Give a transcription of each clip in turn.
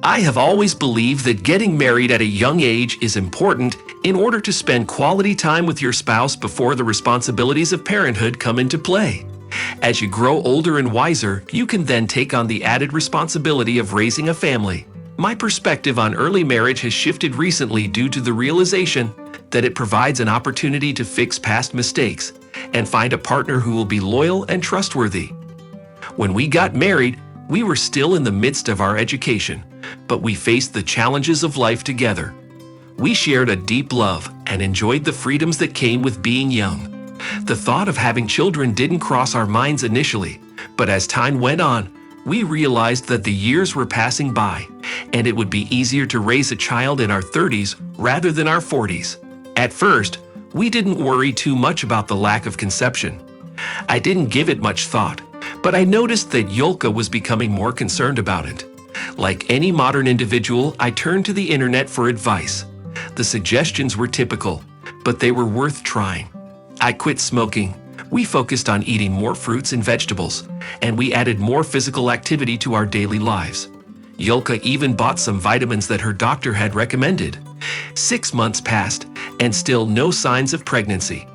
I have always believed that getting married at a young age is important in order to spend quality time with your spouse before the responsibilities of parenthood come into play. As you grow older and wiser, you can then take on the added responsibility of raising a family. My perspective on early marriage has shifted recently due to the realization that it provides an opportunity to fix past mistakes and find a partner who will be loyal and trustworthy. When we got married, we were still in the midst of our education, but we faced the challenges of life together. We shared a deep love and enjoyed the freedoms that came with being young. The thought of having children didn't cross our minds initially, but as time went on, we realized that the years were passing by, and it would be easier to raise a child in our 30s rather than our 40s. At first, we didn't worry too much about the lack of conception. I didn't give it much thought, but I noticed that Yulka was becoming more concerned about it. Like any modern individual, I turned to the internet for advice. The suggestions were typical, but they were worth trying. I quit smoking. We focused on eating more fruits and vegetables, and we added more physical activity to our daily lives. Yulka even bought some vitamins that her doctor had recommended. 6 months passed, and still no signs of pregnancy.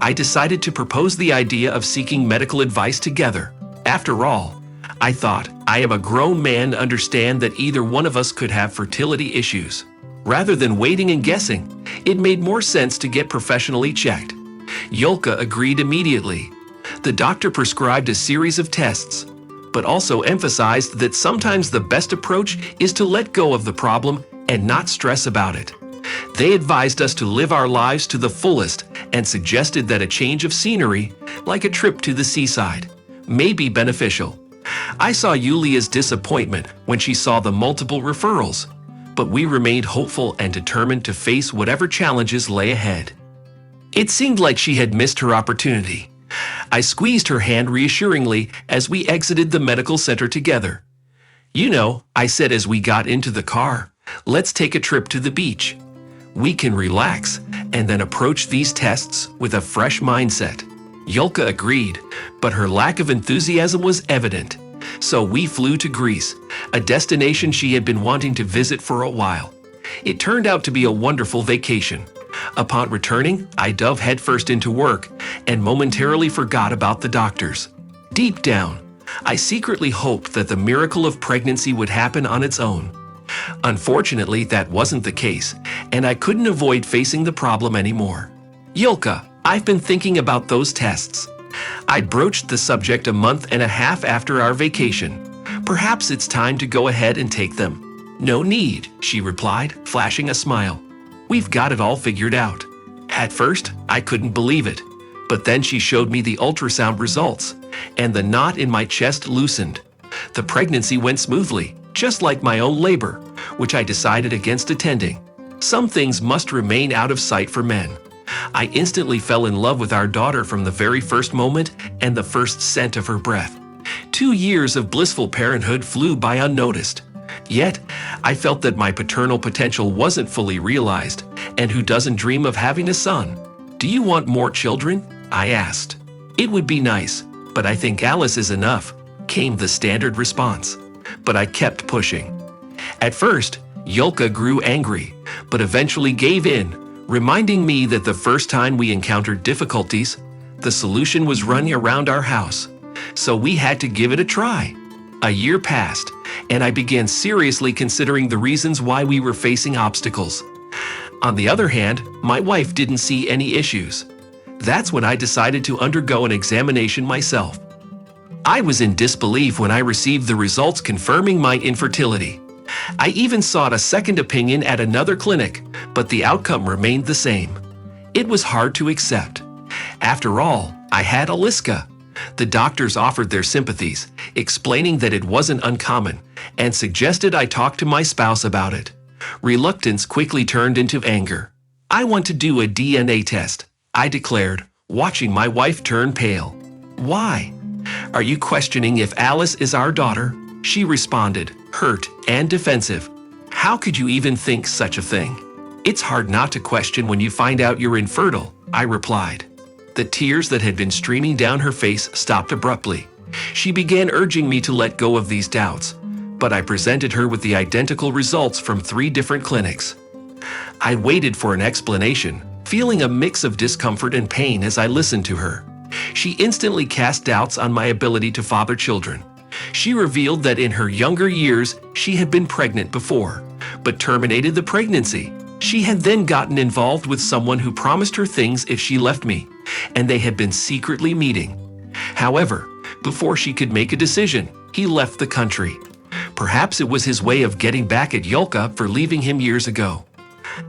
I decided to propose the idea of seeking medical advice together. After all, I thought, I am a grown man to understand that either one of us could have fertility issues. Rather than waiting and guessing, it made more sense to get professionally checked. Yulka agreed immediately. The doctor prescribed a series of tests, but also emphasized that sometimes the best approach is to let go of the problem and not stress about it. They advised us to live our lives to the fullest and suggested that a change of scenery, like a trip to the seaside, may be beneficial. I saw Yulia's disappointment when she saw the multiple referrals, but we remained hopeful and determined to face whatever challenges lay ahead. It seemed like she had missed her opportunity. I squeezed her hand reassuringly as we exited the medical center together. "You know," I said as we got into the car, "let's take a trip to the beach. We can relax and then approach these tests with a fresh mindset." Yulka agreed, but her lack of enthusiasm was evident. So we flew to Greece, a destination she had been wanting to visit for a while. It turned out to be a wonderful vacation. Upon returning, I dove headfirst into work and momentarily forgot about the doctors. Deep down, I secretly hoped that the miracle of pregnancy would happen on its own. Unfortunately, that wasn't the case, and I couldn't avoid facing the problem anymore. "Yulka, I've been thinking about those tests." I broached the subject a month and a half after our vacation. "Perhaps it's time to go ahead and take them." "No need," she replied, flashing a smile. "We've got it all figured out." At first, I couldn't believe it, but then she showed me the ultrasound results, and the knot in my chest loosened. The pregnancy went smoothly, just like my own labor, which I decided against attending. Some things must remain out of sight for men. I instantly fell in love with our daughter from the very first moment and the first scent of her breath. 2 years of blissful parenthood flew by unnoticed. Yet, I felt that my paternal potential wasn't fully realized, and who doesn't dream of having a son? "Do you want more children?" I asked. "It would be nice, but I think Alice is enough," came the standard response. But I kept pushing. At first, Yulka grew angry, but eventually gave in, reminding me that the first time we encountered difficulties, the solution was running around our house. So we had to give it a try. A year passed, and I began seriously considering the reasons why we were facing obstacles. On the other hand, my wife didn't see any issues. That's when I decided to undergo an examination myself. I was in disbelief when I received the results confirming my infertility. I even sought a second opinion at another clinic, but the outcome remained the same. It was hard to accept. After all, I had Aliska. The doctors offered their sympathies, explaining that it wasn't uncommon, and suggested I talk to my spouse about it. Reluctance quickly turned into anger. "I want to do a DNA test," I declared, watching my wife turn pale. "Why? Are you questioning if Alice is our daughter?" She responded, hurt and defensive. "How could you even think such a thing?" "It's hard not to question when you find out you're infertile," I replied. The tears that had been streaming down her face stopped abruptly. She began urging me to let go of these doubts, but I presented her with the identical results from 3 different clinics. I waited for an explanation, feeling a mix of discomfort and pain as I listened to her. She instantly cast doubts on my ability to father children. She revealed that in her younger years, she had been pregnant before, but terminated the pregnancy. She had then gotten involved with someone who promised her things if she left me, and they had been secretly meeting. However, before she could make a decision, he left the country. Perhaps it was his way of getting back at Yulka for leaving him years ago.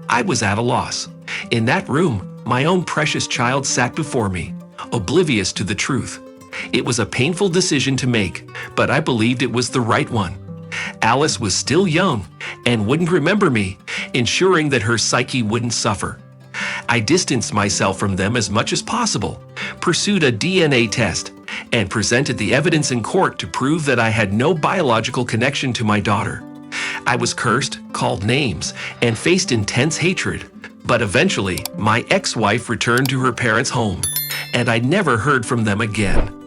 I was at a loss. In that room, my own precious child sat before me, oblivious to the truth. It was a painful decision to make, but I believed it was the right one. Alice was still young and wouldn't remember me, ensuring that her psyche wouldn't suffer. I distanced myself from them as much as possible, pursued a DNA test, and presented the evidence in court to prove that I had no biological connection to my daughter. I was cursed, called names, and faced intense hatred. But eventually, my ex-wife returned to her parents' home, and I never heard from them again.